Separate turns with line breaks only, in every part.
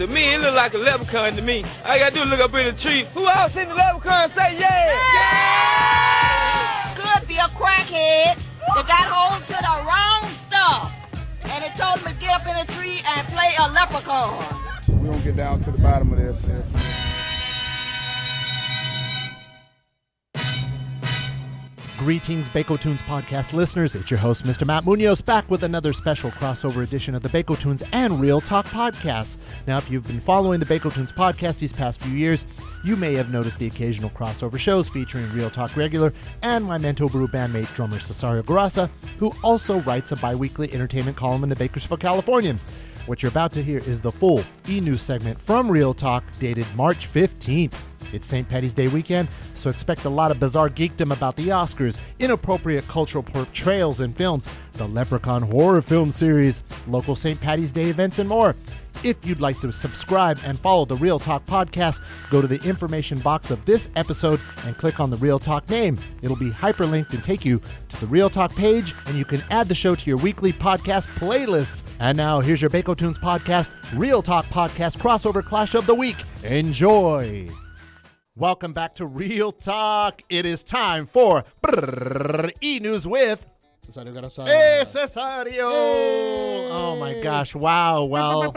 To me, it look like a leprechaun to me. All you gotta do is look up in the tree. Who else seen the leprechaun say yeah?
Could be a crackhead that got hold to the wrong stuff. And it told him to get up in a tree and play a leprechaun.
We're gonna get down to the bottom of this.
Greetings, Baco Tunes podcast listeners. It's your host, Mr. Matt Munoz, back with another special crossover edition of the Baco Tunes and Real Talk podcast. Now, if you've been following the Baco Tunes podcast these past few years, you may have noticed the occasional crossover shows featuring Real Talk regular and my Mento Brew bandmate, drummer Cesario Garasa, who also writes a bi-weekly entertainment column in the Bakersfield Californian. What you're about to hear is the full e-news segment from Real Talk, dated March 15th. It's St. Paddy's Day weekend, so expect a lot of bizarre geekdom about the Oscars, inappropriate cultural portrayals in films, the Leprechaun horror film series, local St. Paddy's Day events, and more. If you'd like to subscribe and follow the Real Talk podcast, go to the information box of this episode and click on the Real Talk name. It'll be hyperlinked and take you to the Real Talk page, and you can add the show to your weekly podcast playlist. And now, here's your Baco Tunes podcast, Real Talk podcast crossover clash of the week. Enjoy! Welcome back to Real Talk. It is time for E-News with Hey, Cesario. Oh, my gosh. Wow. Well.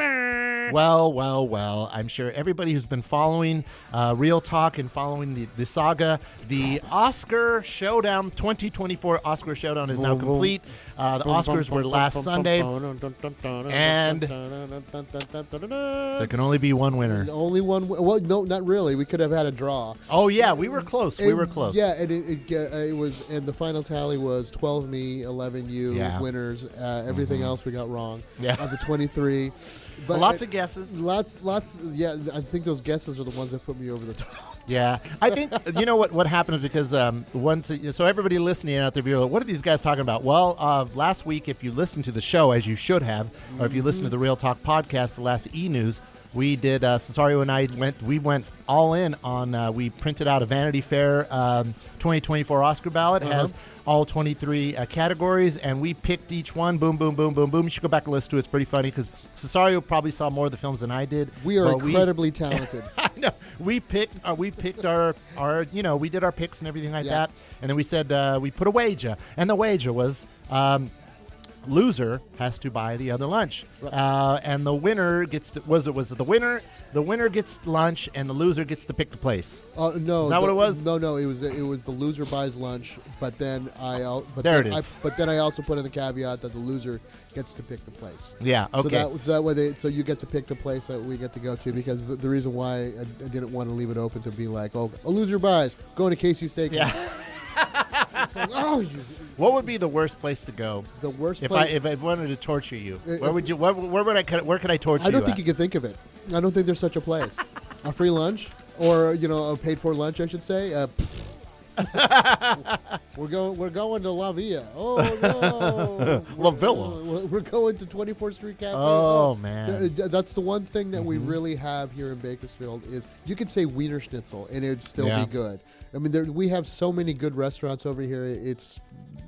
I'm sure everybody who's been following Real Talk and following the saga, the Oscar Showdown, 2024 Oscar Showdown is now complete. The Oscars were last Sunday, and there can only be one winner.
Only one. Well, no, not really. We could have had a draw.
Oh yeah, we were close. We were close.
Yeah, and it was, and the final tally was 12 me, 11 you winners. Everything else we got wrong. Yeah, of the 23. But
lots of guesses.
Lots. Yeah, I think those guesses are the ones that put me over the top.
Yeah, I think you know what happened because so everybody listening out there, what are these guys talking about? Well, last week, if you listened to the show as you should have, or if you listened to the Real Talk podcast, the last E-News, we did. Cesario and I went all in on. We printed out a Vanity Fair 2024 Oscar ballot. It has all 23 categories, and we picked each one. Boom, boom, boom, boom, boom. You should go back and listen to it. It's pretty funny because Cesario probably saw more of the films than I did.
We are incredibly talented.
I know. We picked our we did our picks and everything like that, and then we said we put a wager, and the wager was. Loser has to buy the other lunch, and the winner gets to, was it the winner? The winner gets lunch, and the loser gets to pick the place.
No,
is that what it was?
No, it was the loser buys lunch, but then I also put in the caveat that the loser gets to pick the place.
Yeah, okay.
So that way so you get to pick the place that we get to go to, because the reason why I didn't want to leave it open to be like, a loser buys, going to Casey's Steakhouse.
Yeah. What would be the worst place to go?
The worst
place? If I wanted to torture you, where could I torture you?
I don't think you could think of it. I don't think there's such a place. A free lunch, or a paid for lunch, I should say. We're going to La Villa. Oh no,
La Villa.
We're going to 24th Street Cafe.
Oh man,
that's the one thing that we really have here in Bakersfield is you could say Wiener Schnitzel and it'd still be good. I mean, we have so many good restaurants over here.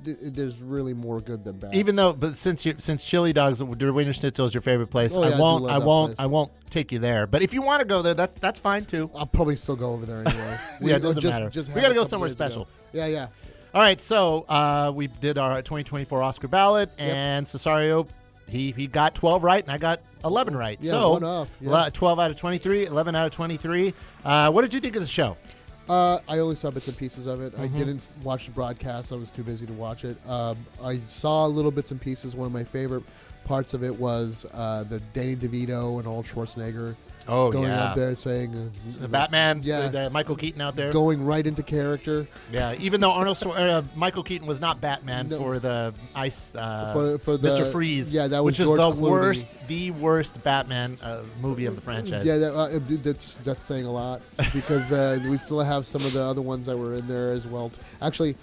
There's really more good than bad.
Even though, but since Chili Dogs, Wiener Schnitzel is your favorite place, I won't take you there. But if you want to go there, that's fine too.
I'll probably still go over there anyway.
Yeah, it doesn't matter. We got to go somewhere special.
Ago. Yeah.
All right, so we did our 2024 Oscar ballot, and Cesario, he got 12 right, and I got 11 right.
Yeah,
so
one off. Yeah.
12 out of 23, 11 out of 23. What did you think of the show?
I only saw bits and pieces of it. I didn't watch the broadcast. I was too busy to watch it. I saw little bits and pieces. One of my favorite parts of it was the Danny DeVito and Arnold Schwarzenegger going up there saying
the Batman with Michael Keaton out there
going right into character.
Yeah, even though Michael Keaton was not Batman for the ice for Mr. Freeze.
Yeah, that was
which
George
is the
Clooney.
worst Batman movie of the franchise.
Yeah, that's saying a lot because we still have some of the other ones that were in there as well. Actually.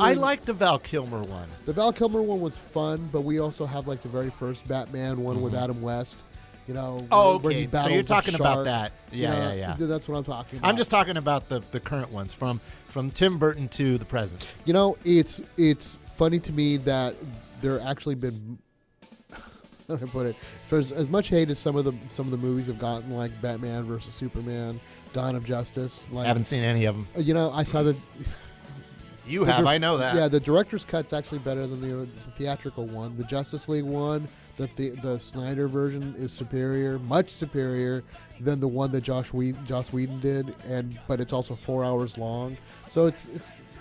I liked the Val Kilmer one.
The Val Kilmer one was fun, but we also have like the very first Batman one with Adam West. Where he
so you're talking about that.
Yeah. That's what I'm talking about.
I'm just talking about the current ones from Tim Burton to the present.
It's funny to me that there actually been how do I put it? For as much hate as some of the movies have gotten, like Batman versus Superman, Dawn of Justice. Like,
I haven't seen any of them.
I saw the.
You have, I know that.
Yeah, the director's cut's actually better than the theatrical one. The Justice League one, the Snyder version is superior, much superior than the one that Joss Whedon did, but it's also 4 hours long. So it's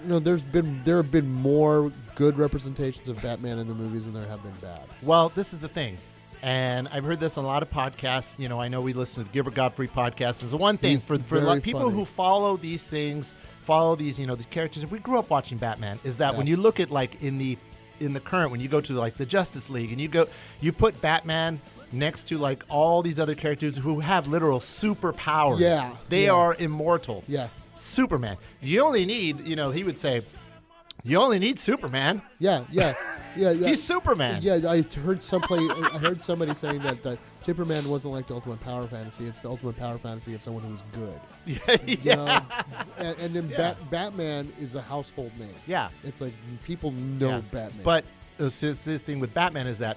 there have been more good representations of Batman in the movies than there have been bad.
Well, this is the thing. And I've heard this on a lot of podcasts. I know we listen to the Gilbert Godfrey podcast. There's one thing for a lot of people who follow these things, follow these, these characters. If we grew up watching Batman, is that when you look at like in the current, when you go to like the Justice League and you put Batman next to like all these other characters who have literal superpowers.
Yeah.
They are immortal.
Yeah.
Superman. You only need, he would say, you only need Superman.
Yeah.
He's Superman.
Yeah, I heard somebody saying that Superman wasn't like the ultimate power fantasy. It's the ultimate power fantasy of someone who's good.
Yeah.
And then Batman is a household name.
Yeah.
It's like people know Batman.
But the thing with Batman is that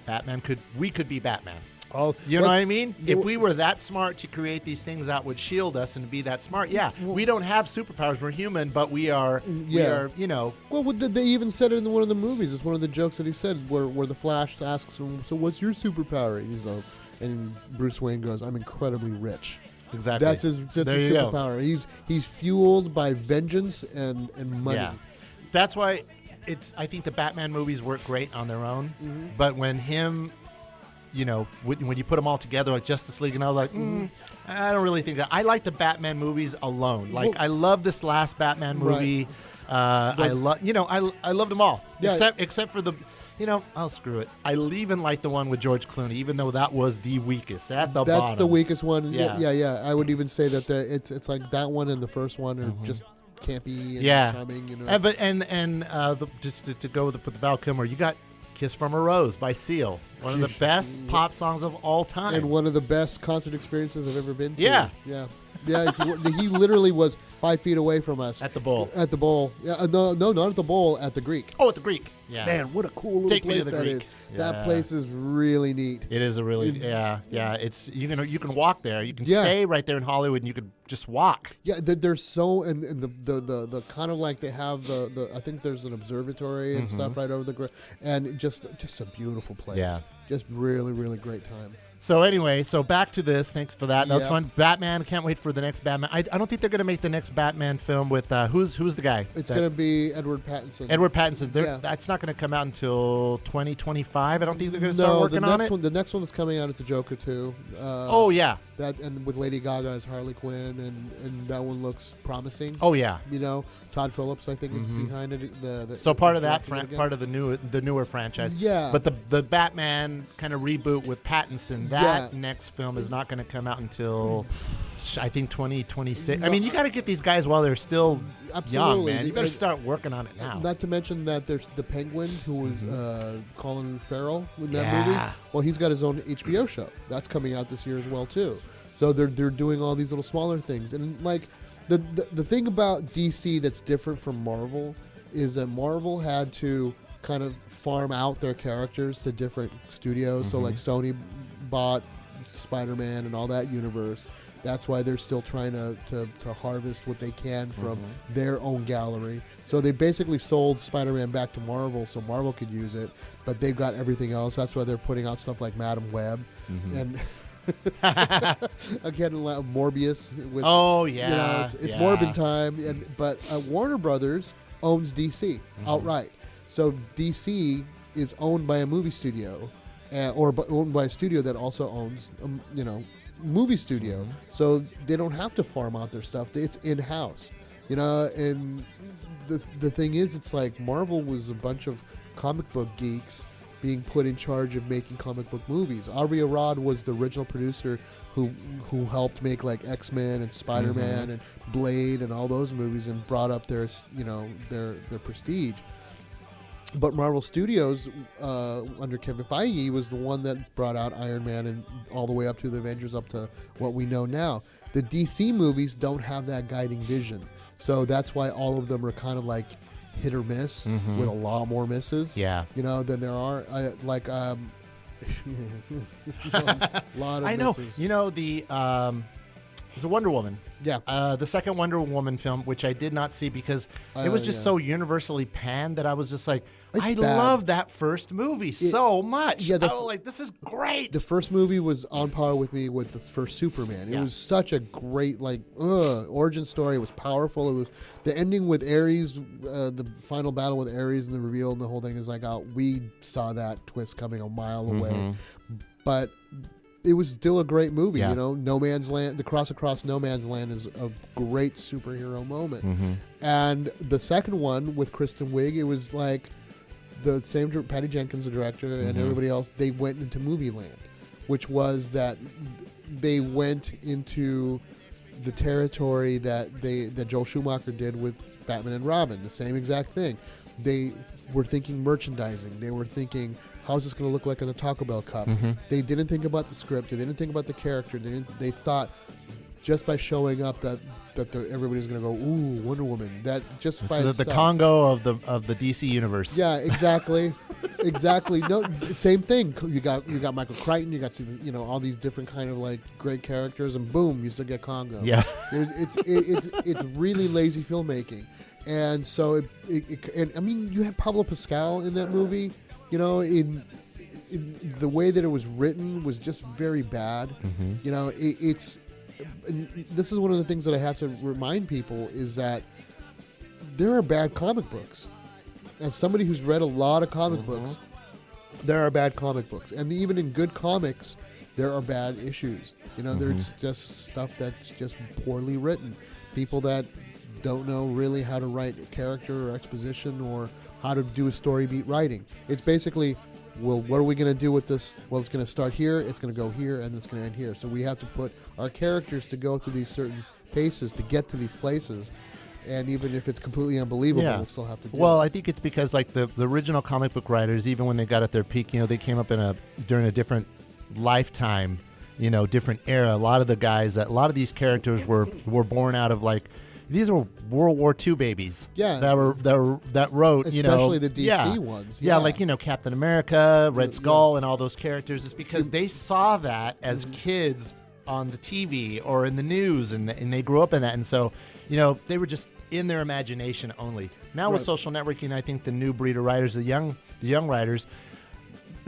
we could be Batman.
Oh,
you know what I mean? If we were that smart to create these things that would shield us and be that smart, we don't have superpowers. We're human, but we are.
Well, they even said it in one of the movies. It's one of the jokes that he said, where the Flash asks him, "So what's your superpower?" And Bruce Wayne goes, "I'm incredibly rich."
Exactly.
That's his superpower. He's fueled by vengeance and money.
Yeah. That's why I think the Batman movies work great on their own, but when when you put them all together, like Justice League and all, like, I don't really think that. I like the Batman movies alone. Like, I love this last Batman movie. Right. I loved them all. Yeah. Except for the, I'll screw it. I even like the one with George Clooney, even though that was the weakest. That's
the weakest one.
Yeah.
I would even say that it's like that one and the first one are just campy and charming.
Just to go with the Val Kilmer, you got Kiss from a Rose by Seal, one of the best pop songs of all time,
and one of the best concert experiences I've ever been to.
Yeah.
He literally was 5 feet away from us
at the bowl.
Yeah, no, not at the bowl. At the Greek.
Oh, at the Greek. Yeah.
Man, what a cool little place that is. That place is really neat.
It is a really It's you can walk there. You can stay right there in Hollywood, and you could just walk.
Yeah, they're so and the kind of like they have the I think there's an observatory and stuff right over the and just a beautiful place. Yeah, just really really great time.
So anyway, back to this. Thanks for that. That was fun. Batman. Can't wait for the next Batman. I don't think they're going to make the next Batman film with who's the guy?
It's going to be Edward Pattinson.
Edward Pattinson. That's not going to come out until 2025. I don't think they're going to start working on it.
The next one that's coming out is the Joker 2. That and with Lady Gaga as Harley Quinn, and that one looks promising.
Oh yeah.
Todd Phillips I think is behind it.
So part of that, part of the newer franchise.
Yeah.
But the Batman kind of reboot with Pattinson. That next film is not going to come out until I think 2026. I mean, you got to get these guys while they're still young, man. You got to start working on it now.
Not to mention that there's the Penguin, who was Colin Farrell in that movie. Well, he's got his own HBO show that's coming out this year as well too. So they're doing all these little smaller things, and like the thing about DC that's different from Marvel is that Marvel had to kind of farm out their characters to different studios. So like Sony bought Spider-Man and all that universe. That's why they're still trying to harvest what they can from their own gallery. So they basically sold Spider-Man back to Marvel so Marvel could use it, but they've got everything else. That's why they're putting out stuff like Madam Web and again Morbius. With, it's Morbin time. But Warner Brothers owns DC outright. So DC is owned by a movie studio, owned by a studio that also owns, movie studio. So they don't have to farm out their stuff. It's in-house, and the thing is, it's like Marvel was a bunch of comic book geeks being put in charge of making comic book movies. Avi Arad was the original producer who helped make like X-Men and Spider-Man and Blade and all those movies and brought up their prestige. But Marvel Studios, under Kevin Feige, was the one that brought out Iron Man and all the way up to the Avengers, up to what we know now. The DC movies don't have that guiding vision. So that's why all of them are kind of like hit or miss with a lot more misses.
Yeah.
Than there are. A lot of
I know.
misses.
You know, there's a Wonder Woman.
Yeah.
The second Wonder Woman film, which I did not see because it was just so universally panned that I was just like,
It's
I
bad.
love that first movie so much.
yeah,
I was like, this is great.
The first movie was on par with me with the first Superman. It
Yeah.
was such a great origin story. It was powerful. It was the ending with Ares, the final battle with Ares and the reveal and the whole thing is like, we saw that twist coming a mile away. But it was still a great movie.
Yeah.
You know, No Man's Land, the cross across No Man's Land is a great superhero moment. And the second one with Kristen Wiig, it was like the same Patty Jenkins, the director, and everybody else. They went into movie land, which was that they went into the territory that Joel Schumacher did with Batman and Robin. The same exact thing. They were thinking merchandising. They were thinking, how's this going to look like in a Taco Bell cup? They didn't think about the script. They didn't think about the character. They thought just by showing up that everybody's going to go, ooh, Wonder Woman. That just by
so the
itself.
Congo of the DC universe.
Yeah, exactly, exactly. No, same thing. You got Michael Crichton. You got all these different kind of like great characters, and boom, you still get Congo.
Yeah.
It's really lazy filmmaking, and so and I mean, you have Pablo Pascal in that movie. You know, in the way that it was written was just very bad. You know, and this is one of the things that I have to remind people is that there are bad comic books. As somebody who's read a lot of comic books, there are bad comic books. And even in good comics, there are bad issues. You know, there's just stuff that's just poorly written. People that don't know really how to write a character or exposition or how to do a story beat writing. It's basically, well, what are we going to do with this? Well, it's going to start here, it's going to go here, and it's going to end here. So we have to put our characters to go through these certain paces to get to these places. And even if it's completely unbelievable, we'll still have to do it.
I think it's because like the original comic book writers, even when they got at their peak, you know, they came up during a different lifetime, you know, different era. A lot of these characters were born out of like, these were World War II babies.
Yeah.
That wrote,
especially
you know.
the DC ones.
Yeah, like, you know, Captain America, Red Skull, and all those characters. It's because they saw that as kids on the TV or in the news, and they grew up in that. And so, you know, they were just in their imagination only. Now with social networking, I think the new breed of writers, the young writers,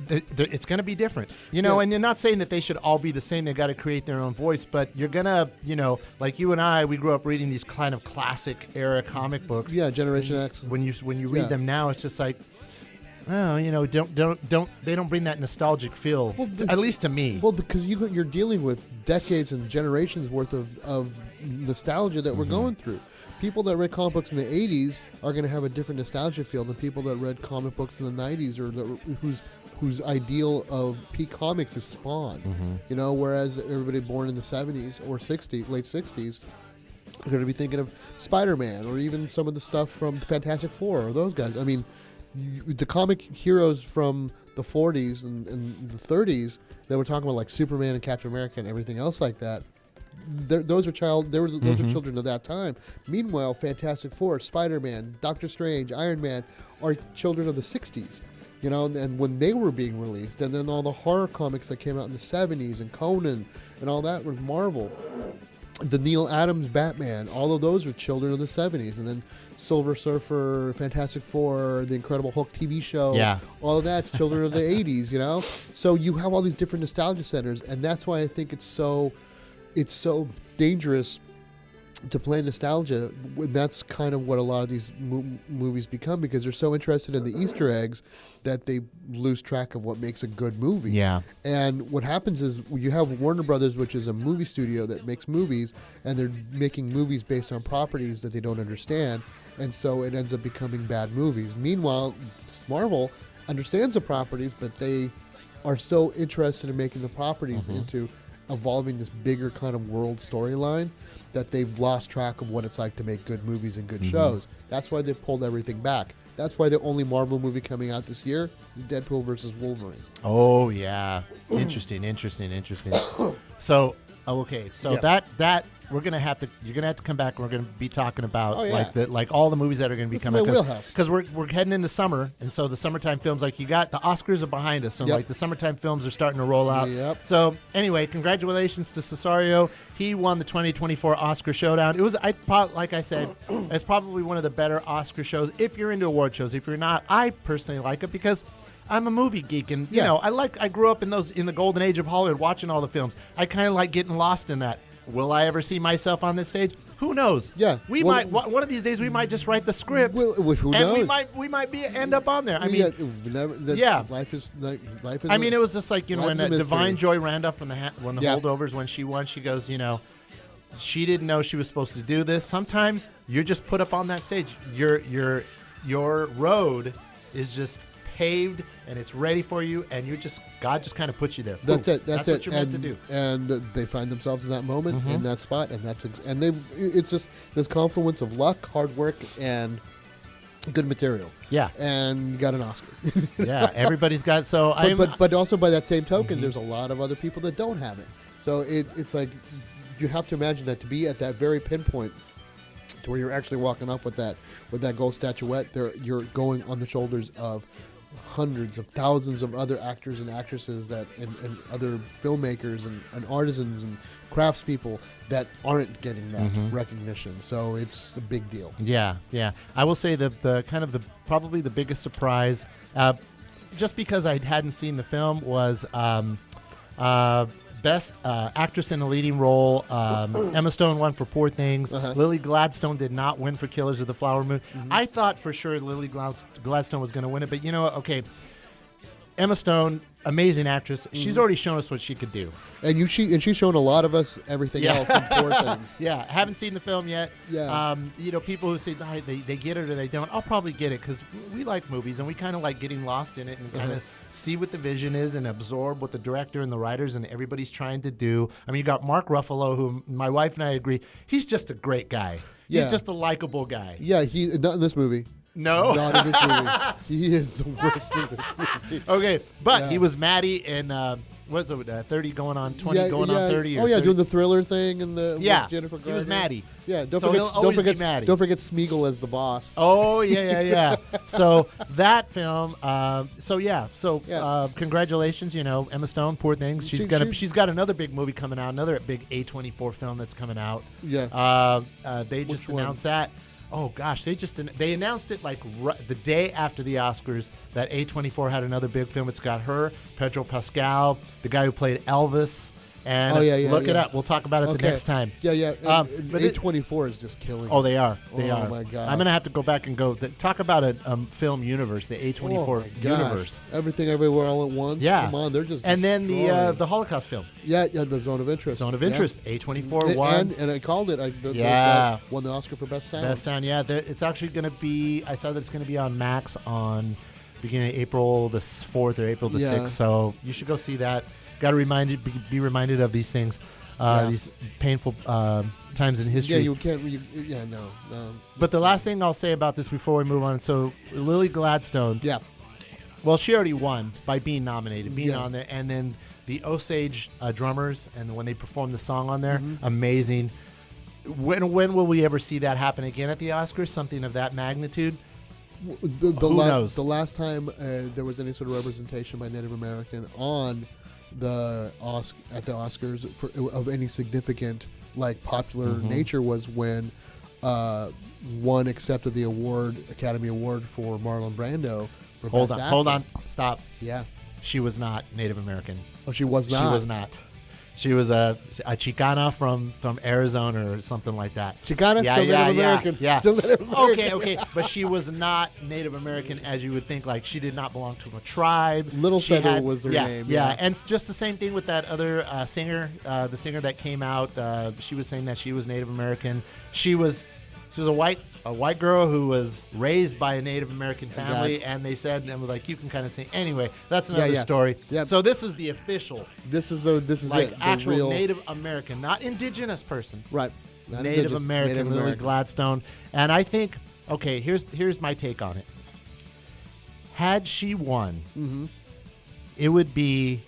it's going to be different, you know, and you're not saying that they should all be the same. They got to create their own voice, but you're going to, you know, like you and I, we grew up reading these kind of classic era comic books.
Yeah, Generation X.
When you read them now, it's just like, oh, you know, they don't bring that nostalgic feel, at least to me.
Well, because you're dealing with decades and generations worth of nostalgia that we're going through. People that read comic books in the 80s are going to have a different nostalgia feel than people that read comic books in the 90s or whose ideal of peak comics is Spawn. You know, whereas everybody born in the 70s or late 60s are going to be thinking of Spider-Man or even some of the stuff from Fantastic Four or those guys. I mean, the comic heroes from the 40s and the 30s that we're talking about, like Superman and Captain America and everything else like that, those are children of that time. Meanwhile, Fantastic Four, Spider-Man, Doctor Strange, Iron Man are children of the 60s. You know, and when they were being released, and then all the horror comics that came out in the 70s and Conan and all that was Marvel. The Neil Adams Batman, all of those were children of the 70s. And then Silver Surfer, Fantastic Four, the Incredible Hulk TV show, all of that's children of the 80s, you know? So you have all these different nostalgia centers, and that's why I think it's so dangerous to play nostalgia. That's kind of what a lot of these movies become, because they're so interested in the Easter eggs that they lose track of what makes a good movie.
Yeah.
And what happens is you have Warner Brothers, which is a movie studio that makes movies, and they're making movies based on properties that they don't understand, and so it ends up becoming bad movies. Meanwhile, Marvel understands the properties, but they are so interested in making the properties into evolving this bigger kind of world storyline that they've lost track of what it's like to make good movies and good shows. That's why they pulled everything back. That's why the only Marvel movie coming out this year is Deadpool versus Wolverine.
Oh yeah, interesting. So okay, so that you're gonna have to come back. And we're gonna be talking about
Oh, yeah.
like all the movies that are gonna be
It's
coming
my wheelhouse.
because we're heading into summer, and so the summertime films, like you got the Oscars are behind us, so
Yep.
like the summertime films are starting to roll out.
Yep.
So anyway, congratulations to Cesario. He won the 2024 Oscar Showdown. It was like I said, it's probably one of the better Oscar shows if you're into award shows. If you're not, I personally like it because I'm a movie geek, and you
Yeah.
know, I grew up in the golden age of Hollywood, watching all the films. I kind of like getting lost in that. Will I ever see myself on this stage? Who knows?
Yeah.
we
Well,
might. One of these days, we might just write the script,
Well, who
and
knows?
we might end up on there. I mean,
yeah. Life is
I mean, it was just like, you know,
Life's
when
a mystery.
Divine Joy Randolph when the
Yeah.
holdovers, when she won, she goes, you know, she didn't know she was supposed to do this. Sometimes you're just put up on that stage. Your road is just paved and it's ready for you, and God just kind of puts you there.
That's
Boom.
it. That's
what
it.
you're meant to do.
And they find themselves in that moment, in that spot, and it's just this confluence of luck, hard work, and good material.
Yeah.
And you got an Oscar.
Yeah, everybody's got. So
but also by that same token, there's a lot of other people that don't have it. So it's like you have to imagine that to be at that very pinpoint to where you're actually walking up with that gold statuette. You're going on the shoulders of hundreds of thousands of other actors and actresses and other filmmakers and artisans and craftspeople that aren't getting that recognition. So it's a big deal.
Yeah. I will say the probably the biggest surprise, just because I hadn't seen the film, was Best Actress in a Leading Role. Emma Stone won for Poor Things. Lily Gladstone did not win for Killers of the Flower Moon. I thought for sure Lily Gladstone was going to win it, but you know what? Okay. Emma Stone, amazing actress. She's already shown us what she could do.
And she's shown a lot of us everything else in Poor Things.
Yeah, haven't seen the film yet.
Yeah.
You know, people who say they get it or they don't, I'll probably get it because we like movies and we kind of like getting lost in it and kind of see what the vision is and absorb what the director and the writers and everybody's trying to do. I mean, you got Mark Ruffalo, who my wife and I agree, he's just a great guy.
Yeah.
He's just a likable guy.
Yeah, not in this movie.
No?
Not in this movie. He is the worst in this movie.
Okay, but
Yeah.
he was Maddie in, what's it, 30 going on 20 going on 30?
Oh,
or
yeah,
30.
doing the thriller thing and with Jennifer
he was
Garner.
Maddie.
Yeah,
So he'll always be Maddie.
don't forget Smeagol as the boss.
Oh, yeah. So that film, congratulations, you know, Emma Stone, Poor Things. She's got another big movie coming out, another big A24 film that's coming out.
Yeah.
They just
one?
announced that. Oh gosh, they announced it like the day after the Oscars that A24 had another big film. It's got her, Pedro Pascal, the guy who played Elvis. And look it up. We'll talk about it the next time.
Yeah.
But
A24 is just killing.
Oh, they are. They are.
Oh my god.
I'm gonna have to go back and talk about a film universe, the A24
Oh my gosh.
universe.
Everything, everywhere, all at once.
Yeah.
Come on, they're just.
And then
destroying.
the Holocaust film,
Yeah, the Zone of Interest.
Zone of Interest, A24
And,
won
and I called it.
Yeah.
Won the Oscar for Best Sound.
Best Sound. Yeah, it's actually gonna be. I saw that it's gonna be on Max on beginning of April the 4th or April the 6th. So you should go see that. Got to be reminded of these things, these painful times in history.
Yeah, you can't. No.
But the last thing I'll say about this before we move on, so Lily Gladstone.
Yeah.
Well, she already won by being nominated, being
Yeah.
on there, and then the Osage drummers, and when they performed the song on there, amazing. When will we ever see that happen again at the Oscars? Something of that magnitude?
Who
knows?
The last time there was any sort of representation by Native American on at the Oscars of any significant, like, popular nature was when one accepted the Academy Award for Marlon Brando. For
Hold
Best
on,
Actor.
stop.
Yeah.
She was not Native American.
Oh, she was not.
She was not. She was a Chicana from Arizona or something like that.
Chicana, still Native American.
Yeah.
Still Native American.
Okay. But she was not Native American as you would think. Like, she did not belong to a tribe.
Littlefellow was her name.
Yeah, and it's just the same thing with that other singer, the singer that came out. She was saying that she was Native American. She was a white girl who was raised by a Native American family, and they said, and we're like, you can kind of say, anyway, that's another story.
Yep.
So this is the official,
This is
like,
it,
actual
real,
Native American, not indigenous person.
right. Not
Native
indigenous,
American,
Native
Lily
American.
Gladstone. And I think, okay, here's my take on it. Had she won, it would be,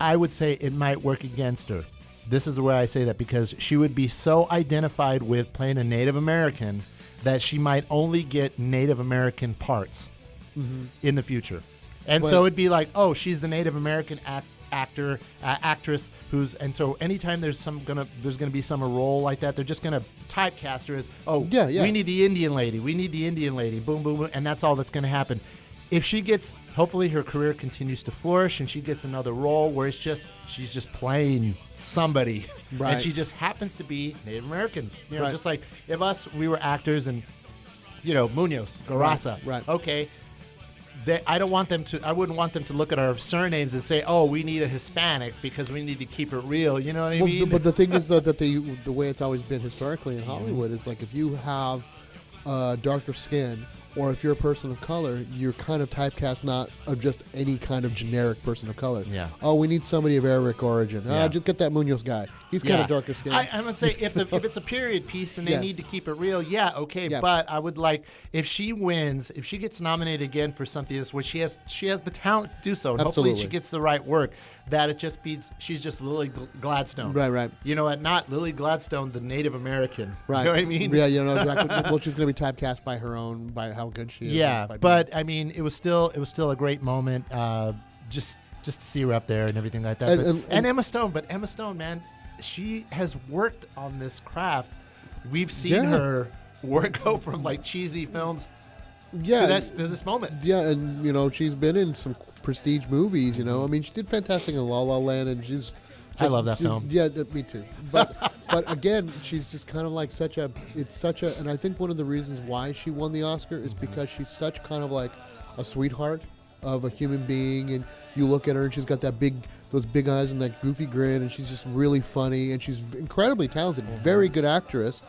I would say it might work against her. this is the way I say that, because she would be so identified with playing a Native American that she might only get Native American parts in the future. And so it'd be like, oh, she's the Native American actress and so anytime there's gonna be some role like that, they're just gonna typecast her as, we need the Indian lady, boom, boom, boom, and that's all that's gonna happen. If she gets, hopefully her career continues to flourish and she gets another role where she's just playing somebody, and she just happens to be Native American, just like if we were actors and Munoz, Garasa, okay. I wouldn't want them to look at our surnames and say, "Oh, we need a Hispanic because we need to keep it real." You know what I mean?
But the thing is, though, that the way it's always been historically in Hollywood is like if you have darker skin, or if you're a person of color, you're kind of typecast not of just any kind of generic person of color.
Yeah.
Oh, we need somebody of Arabic origin. Just get that Munoz guy. He's kind of darker skinned.
I would say if it's a period piece and they need to keep it real, okay. Yeah. But I would like, if she wins, if she gets nominated again for something else where she has the talent to do so, and hopefully she gets the right work, that it just beats, she's just Lily Gladstone.
Right.
You know what? Not Lily Gladstone, the Native American.
Right.
You know what I mean?
Yeah, exactly. Well, she's going to be typecast by how good she is.
Yeah, but I mean, it was still a great moment. Just to see her up there and everything like that. And Emma Stone, man, she has worked on this craft. We've seen her go from like cheesy films to this moment. Yeah,
and she's been in some prestige movies. I mean, she did fantastic in La La Land, and
I love that film.
Yeah, me too. But again, she's just kind of like and I think one of the reasons why she won the Oscar is because she's such kind of like a sweetheart of a human being, and you look at her and she's got those big eyes and that goofy grin, and she's just really funny, and she's incredibly talented, very good actress.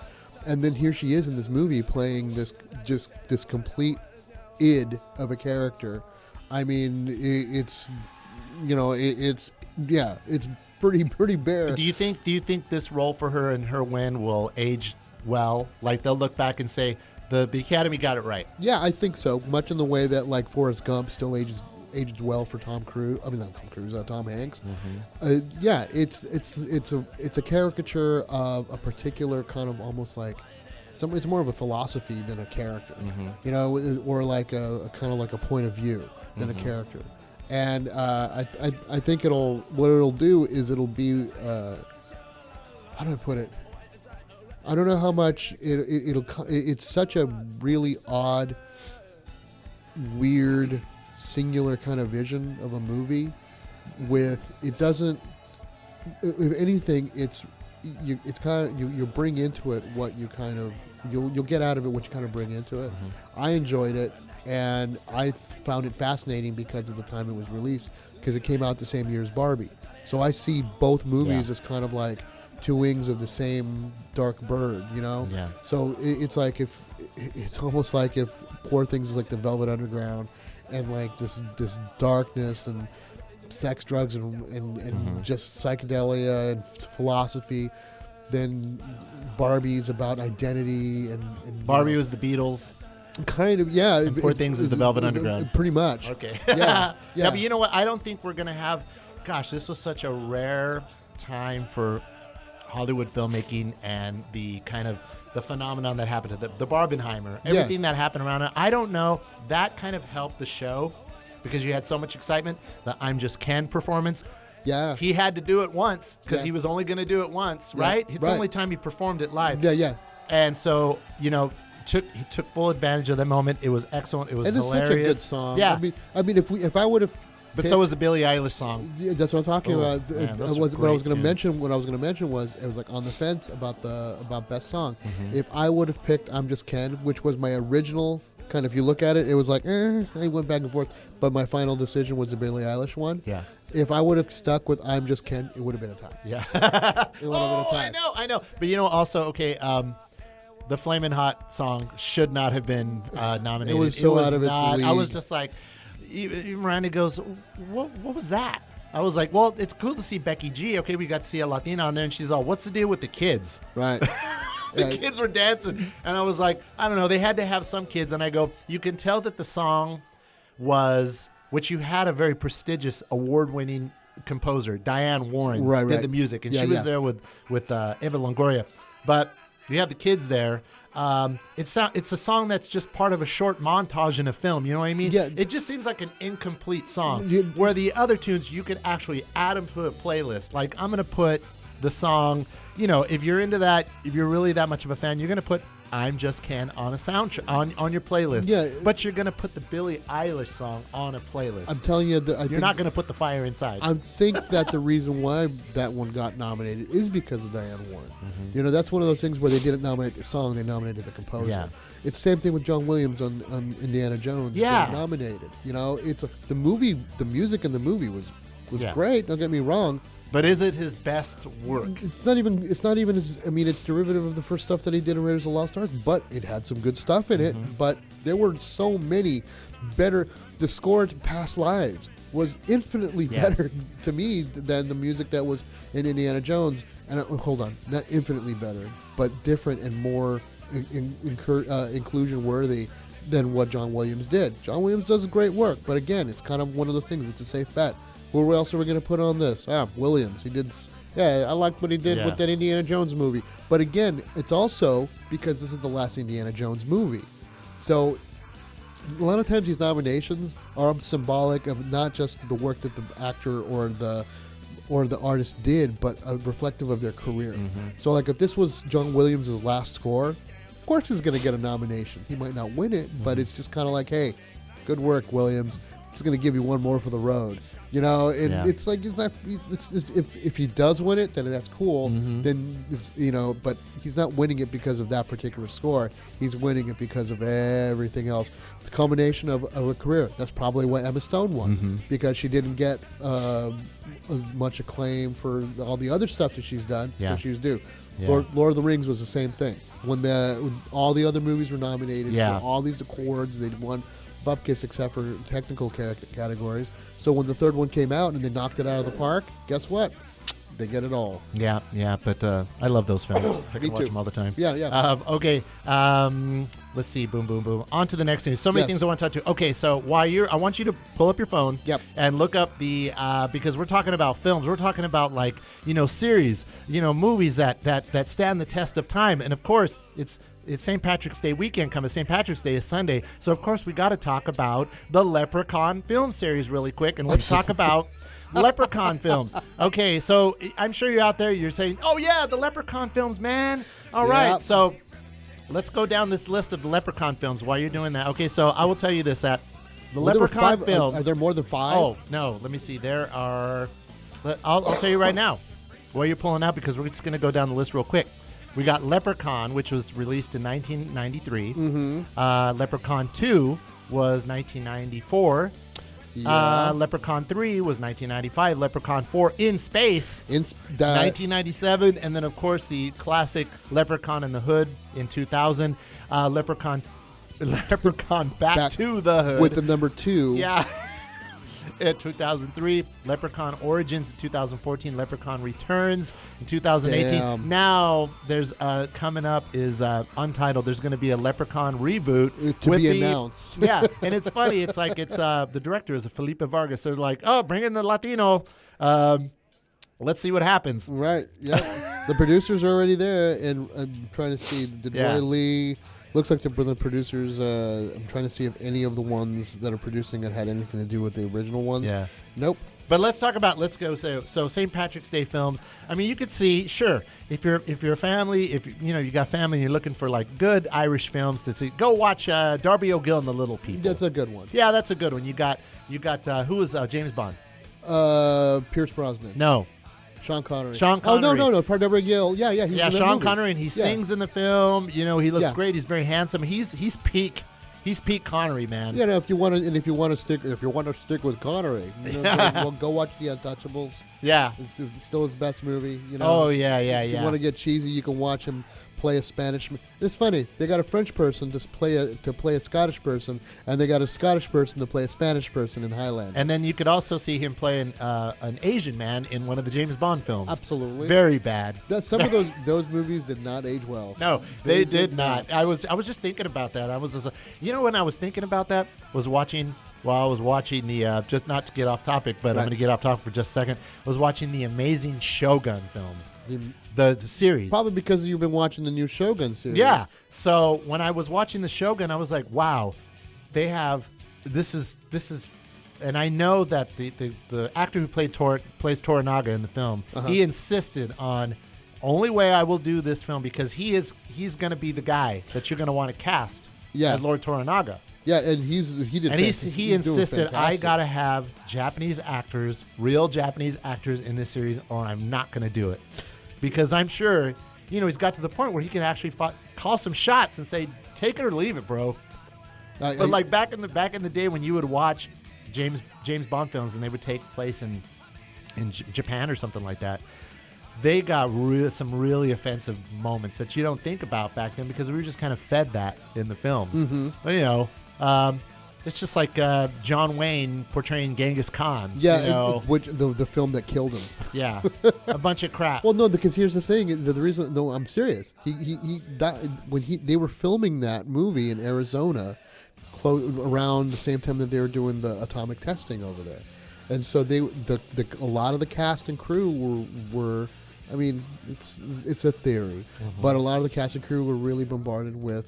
And then here she is in this movie playing this complete id of a character. I mean, it's pretty bare.
Do you think this role for her and her win will age well? Like they'll look back and say the Academy got it right.
Yeah, I think so. Much in the way that like Forrest Gump still ages well for Tom Cruise. I mean, not Tom Cruise, Tom Hanks. It's a caricature of a particular kind of almost like it's more of a philosophy than a character. Or like a kind of like a point of view than a character. And I think what it'll do is it'll be how do I put it? I don't know how much it's such a really odd, weird, singular kind of vision of a movie. It doesn't. If anything, you bring into it what you kind of you'll get out of it what you kind of bring into it. I enjoyed it. And I found it fascinating because of the time it was released, because it came out the same year as Barbie. So I see both movies as kind of like two wings of the same dark bird, Yeah. So it's almost like if Poor Things is like the Velvet Underground, and like this darkness and sex, drugs, and just psychedelia and philosophy. Then Barbie's about identity and
Barbie was the Beatles.
Kind of, yeah.
And Poor Things is the Velvet Underground.
Pretty much.
Okay.
Yeah.
But you know what? I don't think we're going to have... Gosh, this was such a rare time for Hollywood filmmaking and the kind of the phenomenon that happened, the Barbenheimer, everything that happened around it. I don't know. That kind of helped the show because you had so much excitement. The I'm Just Ken performance.
Yeah.
He had to do it once because he was only going to do it once, right? It's the only time he performed it live.
Yeah.
And so, he took full advantage of that moment. It was excellent. It was hilarious.
It's such a good song.
Yeah.
I mean, if I would have.
But so was the Billie Eilish song.
Yeah, that's what I'm talking about.
Man,
what I was going to mention was it was like on the fence about best song. If I would have picked "I'm Just Ken," which was my original kind of, if you look at it was like I went back and forth, but my final decision was the Billie Eilish one.
Yeah.
If I would have stuck with "I'm Just Ken," it would have been a tie.
Yeah.
It would have been a tie.
I know. But also, okay. The Flamin' Hot song should not have been nominated.
It was so out of its league.
I was just like, Miranda goes, what was that? I was like, well, it's cool to see Becky G. Okay, we got to see a Latina on there, and she's all, what's the deal with the kids?
Right.
The kids were dancing, and I was like, I don't know. They had to have some kids, and I go, you can tell that the song was, which you had a very prestigious, award-winning composer, Diane Warren,
Right,
did
right.
the music, and
Yeah,
she was
yeah.
there with Eva Longoria. But you have the kids there. It's a song that's just part of a short montage in a film. You know what I mean?
Yeah.
It just seems like an incomplete song.
You-
where the other tunes, you could actually add them to a playlist. Like, I'm going to put the song, if you're into that, if you're really that much of a fan, you're going to put I'm Just Ken on a soundtrack on your playlist.
Yeah.
But you're going to put the Billie Eilish song on a playlist.
I'm telling you, that
You're not going to put the Fire Inside.
I think that the reason why that one got nominated is because of Diane Warren.
Mm-hmm.
That's one of those things where they didn't nominate the song; they nominated the composer.
Yeah.
It's the same thing with John Williams on Indiana Jones.
Yeah.
Getting nominated. The movie, the music in the movie was
Yeah.
great. Don't get me wrong.
But is it his best work?
It's not even. It's derivative of the first stuff that he did in Raiders of the Lost Ark, but it had some good stuff in it. But there were so many better. The score to Past Lives was infinitely better to me than the music that was in Indiana Jones. And hold on, not infinitely better, but different and more inclusion worthy than what John Williams did. John Williams does great work, but again, it's kind of one of those things. It's a safe bet. Who else are we going to put on this? Williams. He did. Yeah, I liked what he did with that Indiana Jones movie. But again, it's also because this is the last Indiana Jones movie. So a lot of times these nominations are symbolic of not just the work that the actor or the artist did, but reflective of their career. So like if this was John Williams' last score, of course he's going to get a nomination. He might not win it, but it's just kind of like, hey, good work, Williams. I'm just going to give you one more for the road. It's like if he does win it, then that's cool. Then but he's not winning it because of that particular score. He's winning it because of everything else. The combination of a career. That's probably why Emma Stone won, because she didn't get as much acclaim for all the other stuff that she's done.
Yeah.
So she's due.
Yeah.
Lord of the Rings was the same thing. When all the other movies were nominated for all these awards, they won bupkis except for technical categories. So when the third one came out and they knocked it out of the park, guess what? They get it all.
Yeah, but I love those films. I
Me
can watch
too.
them all the time.
Yeah.
Okay. Let's see. Boom, boom, boom. On to the next thing. So many
Yes.
things I want to touch on. Okay, so I want you to pull up your phone.
Yep.
And look up the because we're talking about films. We're talking about series. Movies that stand the test of time. And of course, it's St. Patrick's Day weekend coming. St. Patrick's Day is Sunday. So, of course, we got to talk about the Leprechaun film series really quick. And let's talk about Leprechaun films. Okay, so I'm sure you're out there. You're saying, oh, yeah, the Leprechaun films, man. All right, so let's go down this list of the Leprechaun films while you're doing that. Okay, so I will tell you this, that the Leprechaun films.
Are there more than 5?
Oh, no, let me see. There are, I'll tell you right now while you're pulling out, because we're just going to go down the list real quick. We got Leprechaun, which was released in 1993. Leprechaun 2 was 1994. Leprechaun 3 was 1995. Leprechaun 4 in Space, 1997. And then, of course, the classic Leprechaun in the Hood in 2000. Leprechaun Back to the Hood.
With the number 2.
Yeah. In 2003, Leprechaun Origins in 2014, Leprechaun Returns in 2018.
Damn.
Now there's coming up is Untitled. There's going to be a Leprechaun reboot
To be announced.
Yeah, and it's funny. It's like the director is Felipe Vargas. They're like, oh, bring in the Latino. Let's see what happens.
Right. Yeah. The producers are already there, and I'm trying to see. Did
Yeah.
Roy Lee? Looks like the producers. I'm trying to see if any of the ones that are producing it had anything to do with the original ones.
Yeah.
Nope.
But let's go. So St. Patrick's Day films. I mean, you could see, sure, if you're a family, if you got family, and you're looking for like good Irish films to see, go watch Darby O'Gill and the Little People.
That's a good one.
Yeah, that's a good one. You got who was James Bond?
Pierce Brosnan.
No,
Sean Connery.
Sean Connery.
Oh, no. Darby Gill. Yeah. He's in that
Sean
movie.
Connery, and he sings in the film. He looks
Yeah.
great. He's very handsome. He's peak Connery, man.
Yeah, no, if you want to stick with Connery, go watch The Untouchables.
Yeah.
It's still his best movie.
Oh yeah.
If you want to get cheesy, you can watch him play a Spanish. It's funny. They got a French person to play a Scottish person, and they got a Scottish person to play a Spanish person in Highlander.
And then you could also see him play an Asian man in one of the James Bond films.
Absolutely.
Very bad.
Some of those movies did not age well.
No, they did not. I was just thinking about that. I was just, when I was thinking about that, was watching while I was watching the just not to get off topic, but I'm going to get off topic for just a second. I was watching the Amazing Shogun films, the series.
Probably because you've been watching the new Shogun series.
Yeah. So when I was watching the Shogun, I was like, wow, they have this is, and I know that the actor who plays Toranaga in the film, he insisted on only way I will do this film because he's going to be the guy that you're going to want to cast as Lord Toranaga.
Yeah, and he
insisted I gotta have Japanese actors, real Japanese actors in this series, or I'm not gonna do it, because I'm sure he's got to the point where he can actually call some shots and say, take it or leave it, bro. But like back in the day when you would watch James Bond films and they would take place in Japan or something like that, they got some really offensive moments that you don't think about back then because we were just kind of fed that in the films. But, it's just like John Wayne portraying Genghis Khan.
Yeah, which the film that killed him.
Yeah, a bunch of crap.
Well, no, because here's the thing: the reason. No, I'm serious. He died when they were filming that movie in Arizona, around the same time that they were doing the atomic testing over there, and so a lot of the cast and crew were. I mean, it's a theory, but a lot of the cast and crew were really bombarded with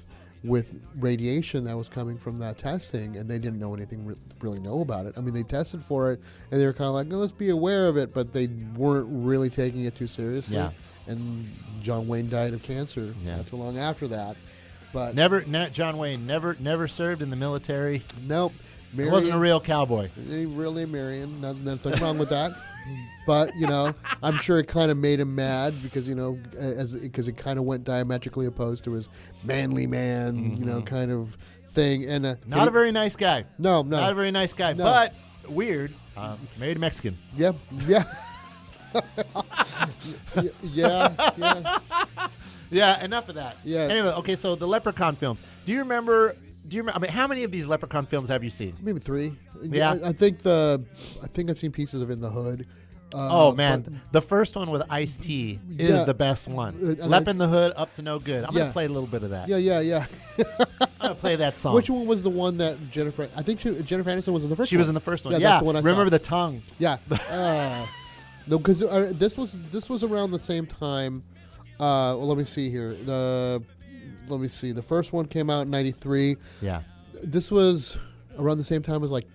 radiation that was coming from that testing, and they didn't know anything really know about it. I mean, they tested for it, and they were kind of like, no, let's be aware of it, but they weren't really taking it too seriously.
Yeah.
And John Wayne died of cancer not too long after that. But
John Wayne never served in the military.
Nope.
He wasn't a real cowboy.
Really, Marion. Nothing wrong with that. But I'm sure it kind of made him mad because because it kind of went diametrically opposed to his manly man, kind of thing. And
not a very nice guy.
No,
not a very nice guy.
No.
But weird. Married a Mexican.
Yeah.
Yeah. Enough of that.
Yeah.
Anyway, okay. So the Leprechaun films. Do you remember? I mean, how many of these Leprechaun films have you seen?
Maybe 3.
Yeah.
I think I've seen pieces of In the Hood.
Oh man, the first one with Ice-T is the best one. Lep in the Hood, Up to No Good. I'm gonna play a little bit of that.
Yeah.
I'm gonna play that song.
Which one was the one that Jennifer? I think Jennifer Aniston was in the first.
She was in the first one.
Yeah, that's the one I
remember
saw.
the tongue.
Yeah. No, because this was around the same time. Let me see here. Let me see. The first one came out in '93.
Yeah.
This was around the same time as like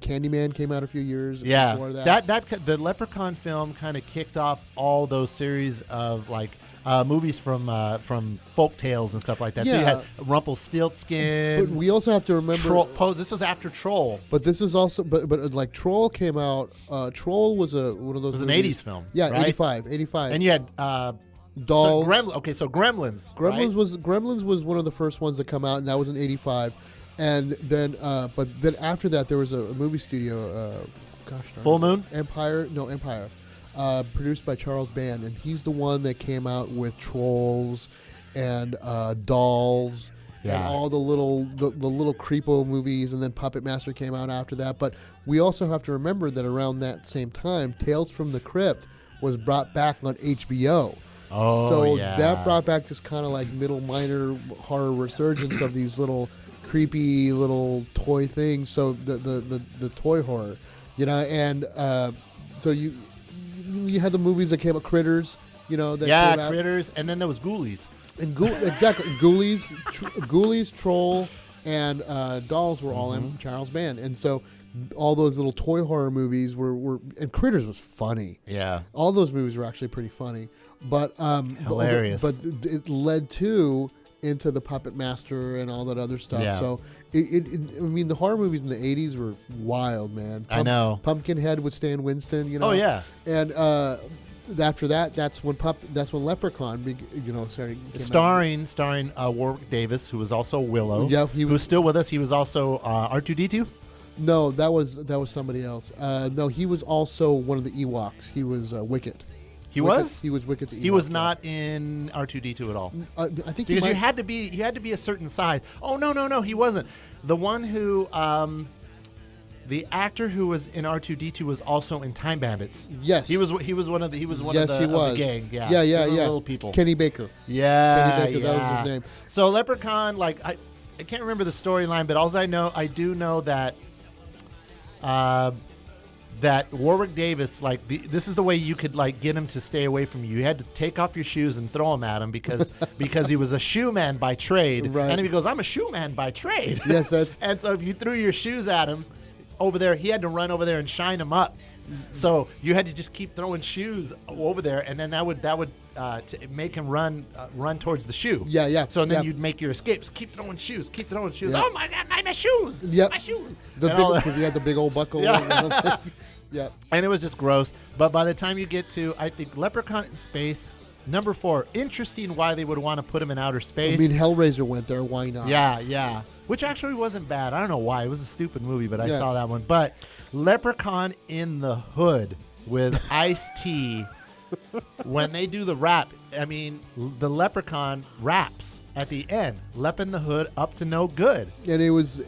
Candyman came out a few years before that.
That the Leprechaun film kind of kicked off all those series of movies from folk tales and stuff like that.
Yeah.
So you had Rumpelstiltskin.
But we also have to remember
this was after Troll.
But this is also but like Troll came out. Troll was one of those.
It was an
movies.
'80s film.
Yeah,
right?
85.
And you had
Dolls.
So Gremlins.
Gremlins was one of the first ones that come out, and that was in '85. And then, but then after that, there was a movie studio.
Full Moon.
Empire, produced by Charles Band, and he's the one that came out with Trolls and Dolls. And all the little creepo movies, and then Puppet Master came out after that. But we also have to remember that around that same time, Tales from the Crypt was brought back on HBO.
Oh,
so
yeah.
that brought back this kind of like middle minor horror resurgence of these little creepy little toy things. So the toy horror, and so you had the movies that came out, Critters, that came out.
Critters, and then there was Ghoulies.
And exactly, Ghoulies, Troll, and Dolls were all in Charles Band, and so all those little toy horror movies were and Critters was funny.
Yeah,
all those movies were actually pretty funny, but
hilarious.
But it led into the Puppet Master and all that other stuff.
Yeah.
So I mean, the horror movies in the '80s were wild, man.
I know.
Pumpkinhead with Stan Winston.
Oh yeah,
and. After that, that's when Leprechaun,
starring Warwick Davis, who was also Willow.
Yeah,
he was still with us. He was also R2D2.
No, that was somebody else. No, he was also one of the Ewoks. He was Wicket.
He was
Wicket. The Ewok.
He was not in R2D2 at all.
I think
because you had to be a certain size. Oh no, he wasn't. The one who. The actor who was in R2D2 was also in Time Bandits.
Yes,
he was one of the of the gang. Yeah, little people.
Kenny Baker.
Yeah,
Kenny Baker. That was his name.
So Leprechaun, I can't remember the storyline, but I do know that that Warwick Davis, this is the way you could like get him to stay away from you. You had to take off your shoes and throw them at him because he was a shoe man by trade.
Right.
And he goes, I'm a shoe man by trade.
Yes,
and so if you threw your shoes at him over there, he had to run over there and shine them up. So you had to just keep throwing shoes over there, and then that would to make him run towards the shoe.
Yeah.
So then
yeah.
you'd make your escapes. Keep throwing shoes.
Yeah.
Oh my God, my shoes.
Yep.
My shoes.
Because he had the big old buckle.
Yeah.
Yeah.
And it was just gross. But by the time you get to, I think, Leprechaun in Space, number 4, interesting why they would want to put him in outer space.
I mean, Hellraiser went there. Why not?
Yeah. Which actually wasn't bad. I don't know why. It was a stupid movie, but I
Yeah.
saw that one. But Leprechaun in the Hood with Ice-T, when they do the rap, I mean, the Leprechaun raps at the end. Lep in the Hood, up to no good.
And it was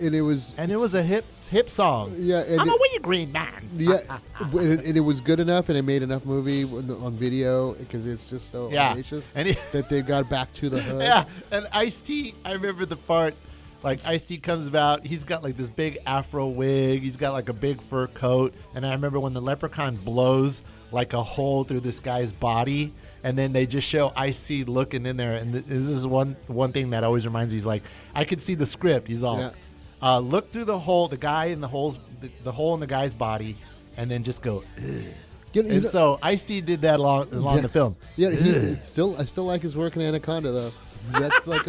a hip song.
Yeah, and
I'm a wee green man.
Yeah, and it was good enough, and it made enough movie on video because it's just so audacious
and
that they got back to the hood.
Yeah, and Ice-T, I remember the part, like Ice-T comes about, he's got like this big afro wig, he's got like a big fur coat, and I remember when the leprechaun blows like a hole through this guy's body, and then they just show Ice-T looking in there, and this is one thing that always reminds me, he's like, I could see the script, he's all, look through the hole, the guy in the holes, the hole in the guy's body, and then just go, ugh. So Ice-T did that along the film.
Yeah, I still like his work in Anaconda though. That's like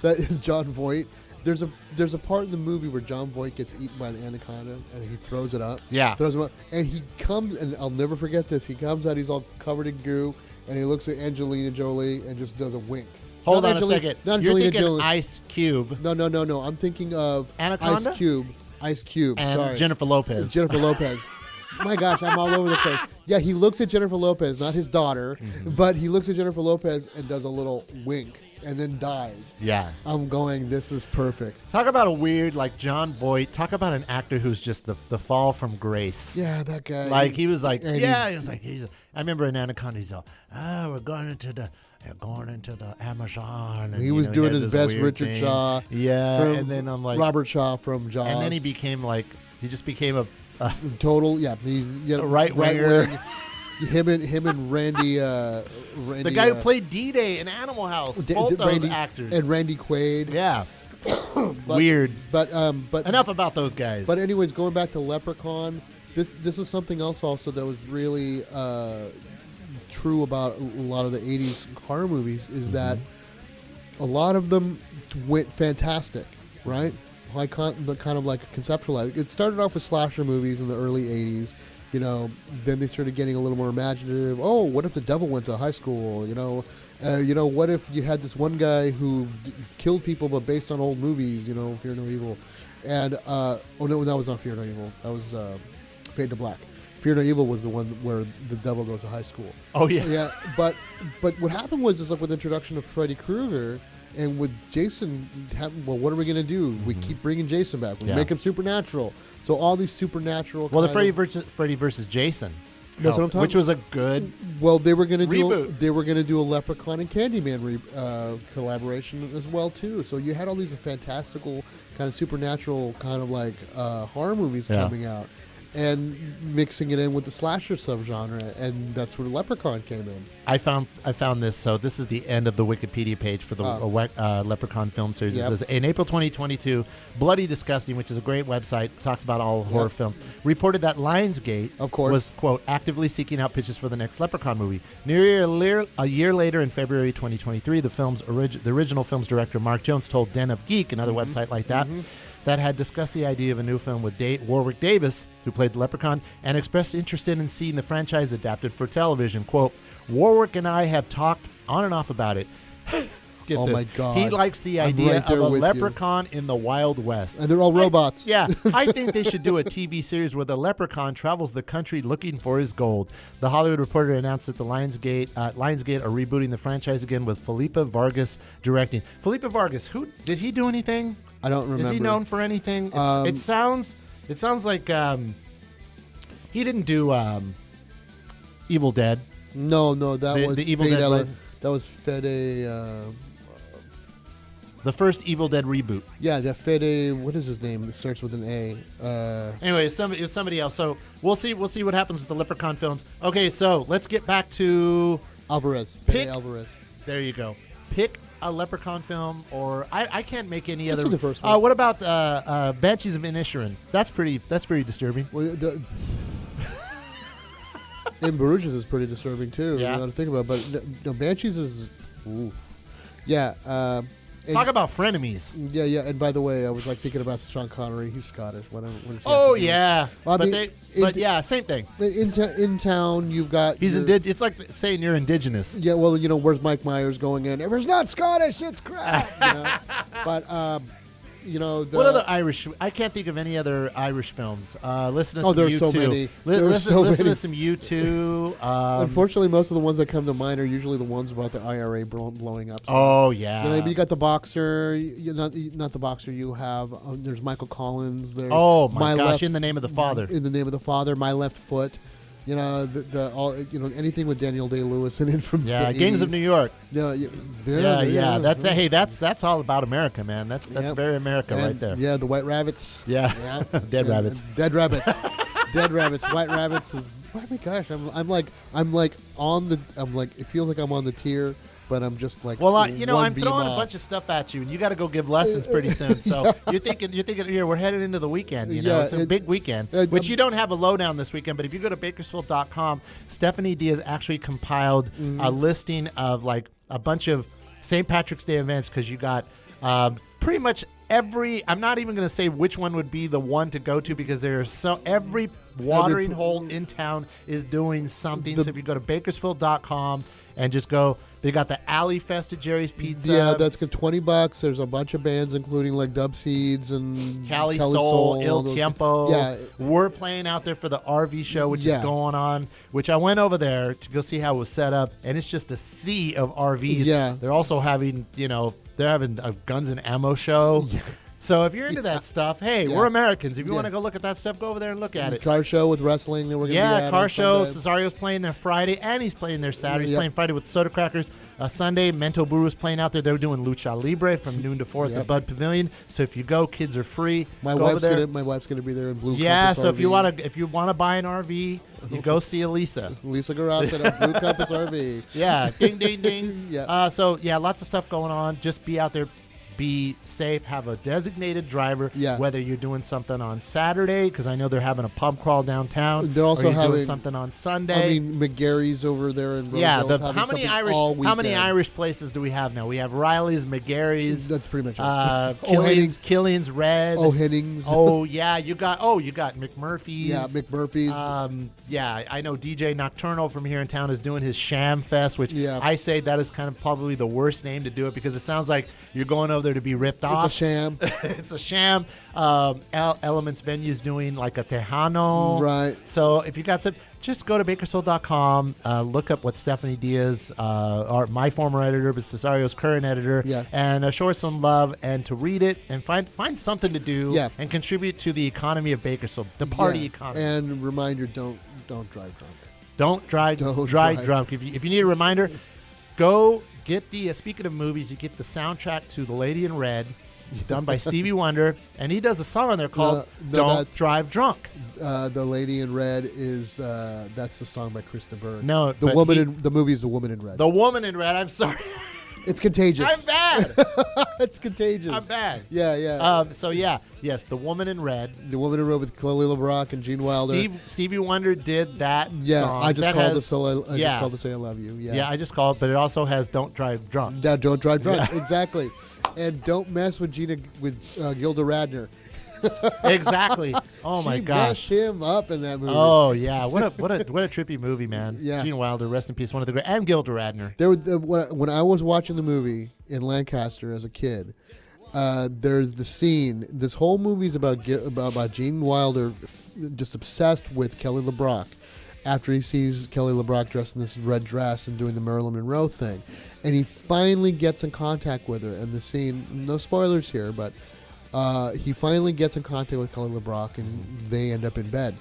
that John Voight. There's a part in the movie where John Voight gets eaten by the anaconda and he throws it up.
Yeah.
Throws him up, and he comes, and I'll never forget this. He comes out, he's all covered in goo, and he looks at Angelina Jolie and just does a wink.
Hold on a second.
Not
You're
Angelina
thinking
Jolie.
Ice Cube.
No. I'm thinking of
Anaconda?
Ice Cube.
And
Sorry.
Jennifer Lopez.
Jennifer Lopez. My gosh, I'm all over the place. Yeah, he looks at Jennifer Lopez, not his daughter, but he looks at Jennifer Lopez and does a little wink and then dies.
Yeah.
I'm going, this is perfect.
Talk about a weird, like John Voight. Talk about an actor who's just the fall from grace.
Yeah, that guy.
Like, he was like,
And
he was like, I remember in Anaconda, he's all, we're going into the Amazon. And,
He was doing
had
his
this
best
weird
Richard
thing.
Shaw.
Yeah,
from
and then I'm like,
Robert Shaw from Jaws.
and then he just became a
total, he's
right winger.
wing. Him and Randy,
The guy who played D-Day in Animal House. Both those actors.
and Randy Quaid.
Yeah. Weird.
But
Enough about those guys.
But anyways, going back to Leprechaun, this is something else also that was really true about a lot of the 80s horror movies is that a lot of them went fantastic, right? Like kind of like conceptualized. It started off with slasher movies in the early 80s. Then they started getting a little more imaginative. Oh, what if the devil went to high school? What if you had this one guy who killed people but based on old movies? Fear No Evil, and oh no, that was not Fear No Evil. That was Fade to Black. Fear No Evil was the one where the devil goes to high school.
Oh yeah,
yeah. But what happened was just like with the introduction of Freddy Krueger. And with Jason, what are we going to do? We keep bringing Jason back. We make him supernatural. So all these supernatural.
Well, the Freddy versus Jason,
that's what I'm talking.
Which was a good.
Well, they were going to
reboot.
They were going to do a Leprechaun and Candyman collaboration as well too. So you had all these fantastical kind of supernatural kind of like horror movies coming out. And mixing it in with the slasher subgenre, and that's where Leprechaun came in.
I found this. So this is the end of the Wikipedia page for the Leprechaun film series. It says, in April 2022, Bloody Disgusting, which is a great website, talks about all horror films, reported that Lionsgate was, quote, actively seeking out pitches for the next Leprechaun movie. Nearly a year later, in February 2023, the original film's director, Mark Jones, told Den of Geek, another website like that, that had discussed the idea of a new film with Warwick Davis, who played the Leprechaun, and expressed interest in seeing the franchise adapted for television. Quote, Warwick and I have talked on and off about it. Get this.
My God.
He likes the idea
right
of a
with
leprechaun in the Wild West.
And they're all robots.
I think they should do a TV series where the leprechaun travels the country looking for his gold. The Hollywood Reporter announced that the Lionsgate are rebooting the franchise again with Felipe Vargas directing. Felipe Vargas, did he do anything?
I don't remember.
Is he known for anything? It sounds like he didn't do Evil Dead.
No, that was
the Evil
Fede
Dead.
That was Fede.
The first Evil Dead reboot.
Yeah, the Fede. What is his name? It starts with an A.
Anyway, it's somebody else. So we'll see what happens with the Leprechaun films. Okay, so let's get back to
Alvarez.
Pick-
Fede Alvarez.
there you go. Pick a Leprechaun film, or I can't make any other.
This is the first one.
What about Banshees of Inisherin? That's pretty disturbing.
Well, In Bruges is pretty disturbing too.
Yeah.
You know, to think about, but no, Banshees is. Ooh. Yeah. And,
Talk about frenemies.
Yeah, yeah. And by the way, I was like thinking about Sean Connery. He's Scottish. What is he
Oh
have to do?
yeah,
Well, I mean,
yeah, same thing.
In town, you've got.
He's It's like saying you're indigenous.
Yeah, well, you know, where's Mike Myers going in? If it's not Scottish, it's crap. You know? But, you know,
What other Irish? I can't think of any other Irish films. Listen to some
there's
U2.
so many.
Listen
many.
to some U2.
Unfortunately, most of the ones that come to mind are usually the ones about the IRA blowing up. So,
Oh yeah.
you know, you got the boxer. Not the boxer. You have there's Michael Collins. There's
Oh my gosh!
Left,
In the Name of the Father.
In the Name of the Father. My Left Foot. You know the all. You know anything with Daniel Day-Lewis in it from
Yeah,
the
Gangs of
80s.
New York.
Yeah.
That's all about America, man. That's
Yep.
very America
And,
right there.
Yeah, the White Rabbits.
Yeah. Dead
And-
rabbits.
Dead rabbits. Dead rabbits. White rabbits is. Oh my gosh! I'm like on the. I'm like it feels like I'm on the tier, but I'm just like.
Well,
one
I'm
beam
throwing a
off.
bunch of stuff at you, and you got to go give lessons pretty soon. So you're thinking, here we're headed into the weekend. You know,
Yeah,
it's a big weekend, which you don't have a lowdown this weekend. But if you go to Bakersfield.com, Stephanie Diaz actually compiled a listing of like a bunch of St. Patrick's Day events because you got pretty much every. I'm not even going to say which one would be the one to go to because there's every watering hole in town is doing something. So if you go to Bakersfield.com and just go. They got the Alley Fest at Jerry's Pizza.
Yeah, that's good. $20. There's a bunch of bands, including like Dub Seeds and
Cali
Soul,
Soul,
all
Il
those-
Tiempo.
Yeah,
We're playing out there for the RV show, which is
Yeah.
going on, which I went over there to go see how it was set up, and it's just a sea of RVs.
Yeah.
They're also having, they're having a guns and ammo show. So if you're into that stuff, hey,
Yeah.
we're Americans. If you
Yeah.
want to go look at that stuff, go over there and look at it.
Car show with wrestling that we're gonna be
Yeah,
at
car
on
show.
Sunday.
Cesario's playing there Friday, and he's playing there Saturday. He's
Yep.
playing Friday with Soda Crackers. Sunday, Mento Brew's playing out there. They're doing Lucha Libre from noon to 4 at the
Yep.
Bud Pavilion. So if you go, kids are free.
My
Go over
wife's
there.
gonna be there in blue.
Yeah,
Compass
so if
RV.
you want to buy an RV, you go see Elisa.
Lisa Garras at a Blue Compass RV.
Yeah, ding ding ding.
Yeah.
So yeah, lots of stuff going on. Just be out there, be safe, have a designated driver.
Yeah.
Whether you're doing something on Saturday, because I know they're having a pub crawl downtown.
They're also
or you're doing
having-
something on
I
Sunday.
mean, McGarry's over there in Roseville.
yeah,
having
how many
something all
Irish? How many
weekend.
Irish places do we have now? We have Riley's, McGarry's,
That's pretty much it.
Killian's Red.
Hennings.
Oh yeah, you got McMurphy's.
Yeah, McMurphy's.
Yeah, I know DJ Nocturnal from here in town is doing his Sham Fest, which
Yeah.
I say that is kind of probably the worst name to do it because it sounds like you're going over there to be ripped
It's
off.
a sham.
It's a sham. Elements Venue's doing like a Tejano.
Right.
So if you got some, just go to Bakersfield.com, look up what Stephanie Diaz, my former editor, but Cesario's current editor,
Yeah.
and show her some love and to read it and find something to do
Yeah.
and contribute to the economy of Bakersfield, the party
Yeah.
economy.
And reminder: don't drive drunk.
Don't drive drunk. If you need a reminder, go get the. Speaking of movies, you get the soundtrack to The Lady in Red, done by Stevie Wonder, and he does a song on there called
No,
"Don't
that's-
Drive Drunk."
The Lady in Red is that's the song by Krista Berg.
No,
the
but
woman
he-
in the movie is the Woman in Red.
The Woman in Red. I'm sorry,
It's contagious.
I'm bad.
It's contagious.
I'm bad.
Yeah, yeah.
So yeah, yes, The Woman in Red.
The Woman in Red with Chloe LeBrock and Gene Wilder.
Stevie Wonder did that
Yeah,
song.
I just
That
called
has-
to say I
yeah.
just called to say I love you. Yeah.
Yeah, I just called, but it also has "Don't Drive Drunk."
Yeah, don't drive drunk. Exactly. And don't mess with Gilda Radner.
Exactly. Oh my
She
gosh.
messed him up in that movie.
Oh yeah, what a trippy movie, man.
Yeah.
Gene Wilder, rest in peace, one of the great, and Gilda Radner.
There, when I was watching the movie in Lancaster as a kid, there's the scene. This whole movie is about Gene Wilder, just obsessed with Kelly LeBrock. After he sees Kelly LeBrock dressed in this red dress and doing the Marilyn Monroe thing, and he finally gets in contact with her. And the scene, no spoilers here, but he finally gets in contact with Kelly LeBrock, and they end up in bed.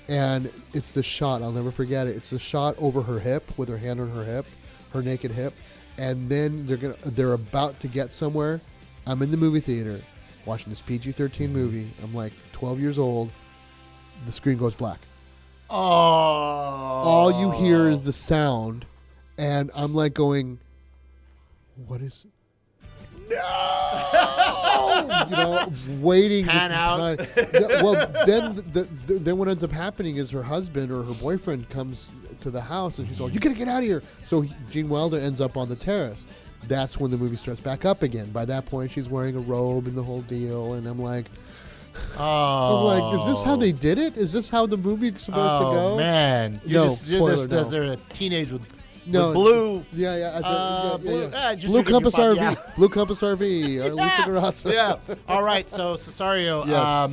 And it's the shot, I'll never forget it. It's the shot over her hip with her hand on her hip, her naked hip, and then they're about to get somewhere, I'm in the movie theater watching this PG-13 movie. I'm like 12 years old. The screen goes black.
Oh.
All you hear is the sound, and I'm like going, what is... No! You know, waiting.
Pan out.
Well, then what ends up happening is her husband or her boyfriend comes to the house, and she's like, "You gotta get out of here!" So Gene Wilder ends up on the terrace. That's when the movie starts back up again. By that point, she's wearing a robe and the whole deal, and I'm like, is this how they did it? Is this how the movie's supposed to go?
Oh man!
Spoiler,
there's a teenage with
No,
blue.
Yeah.
Just
Blue
to give you
Compass
five-
RV.
yeah.
Blue Compass RV. Lisa Garassa.
Yeah. All right. So Cesario.
Yes.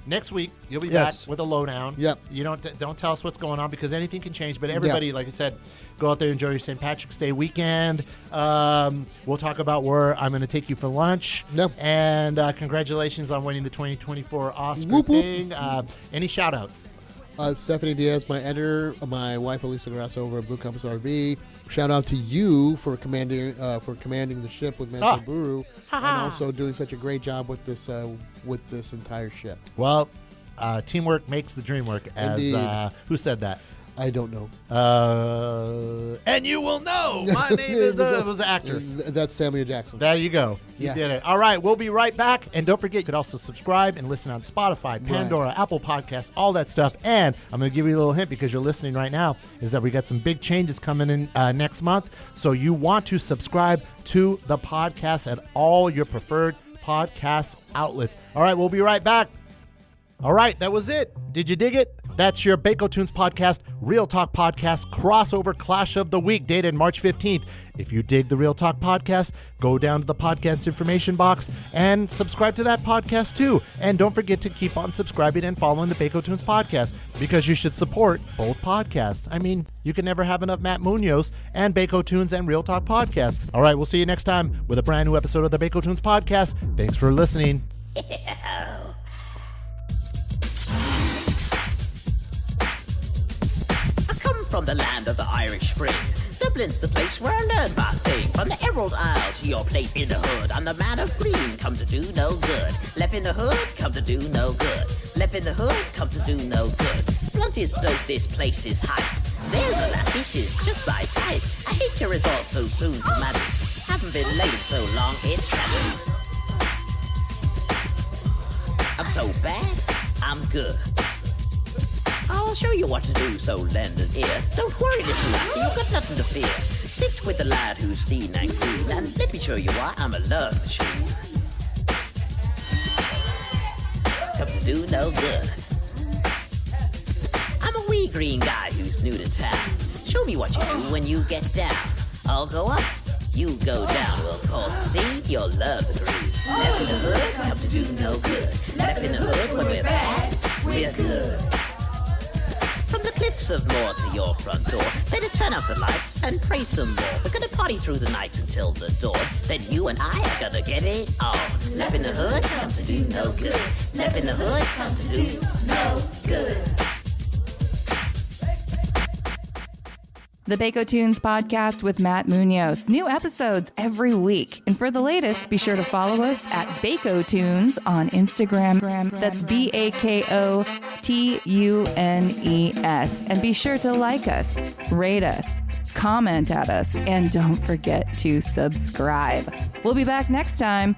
Next week you'll be
Yes.
back with a lowdown.
Yep.
You don't tell us what's going on because anything can change. But everybody, like I said, go out there, enjoy your St. Patrick's Day weekend. We'll talk about where I'm going to take you for lunch.
Yep.
And congratulations on winning the 2024 Oscar
Whoop, whoop.
thing. Any shout outs?
Stephanie Diaz, my editor, my wife Elisa Garassa over at Blue Compass RV. Shout out to you for commanding the ship with Manso Buru, and also doing such a great job with this entire ship.
Well, teamwork makes the dream work. As who said that?
I don't know.
And you will know. My name is was the actor.
That's Samuel Jackson.
There you go. You
Yeah.
did it. All right, we'll be right back. And don't forget, you could also subscribe and listen on Spotify, Pandora, Apple Podcasts, all that stuff. And I'm going to give you a little hint because you're listening right now, is that we got some big changes coming in next month. So you want to subscribe to the podcast at all your preferred podcast outlets. All right, we'll be right back. All right, that was it. Did you dig it? That's your Baco Tunes Podcast, Real Talk Podcast, crossover Clash of the Week, dated March 15th. If you dig the Real Talk Podcast, go down to the podcast information box and subscribe to that podcast too. And don't forget to keep on subscribing and following the Baco Tunes Podcast because you should support both podcasts. I mean, you can never have enough Matt Munoz and Baco Tunes and Real Talk Podcast. All right, we'll see you next time with a brand new episode of the Baco Tunes Podcast. Thanks for listening.
From the land of the Irish Spring, Dublin's the place where I learned my thing. From the Emerald Isle to your place in the hood, I'm the man of green, come to do no good. Left in the hood, come to do no good. Left in the hood, come to do no good. Blunt is dope, this place is hype. There's a lassie, she's just my type. I hate your resort so soon to marry. Haven't been late in so long, it's tragedy. I'm so bad, I'm good. I'll show you what to do, so lend an ear. Don't worry, little lassie, you've got nothing to fear. Sit with the lad who's lean and green, and let me show you why I'm a love machine. Come to do no good. I'm a wee green guy who's new to town. Show me what you do when you get down. I'll go up, you go down. We'll cause a scene, you'll love the groove. Left in the hood, come to do no good. Left in the hood, when we're bad, we're good. From the cliffs of Moor to your front door, better turn up the lights and pray some more. We're gonna party through the night until the dawn. Then you and I are gonna get it on. Left in the hood, come to do no good. Left in the hood, come to do no good.
The Baco Tunes Podcast with Matt Munoz. New episodes every week. And for the latest, be sure to follow us at Baco Tunes on Instagram. That's BAKOTUNES. And be sure to like us, rate us, comment at us, and don't forget to subscribe. We'll be back next time.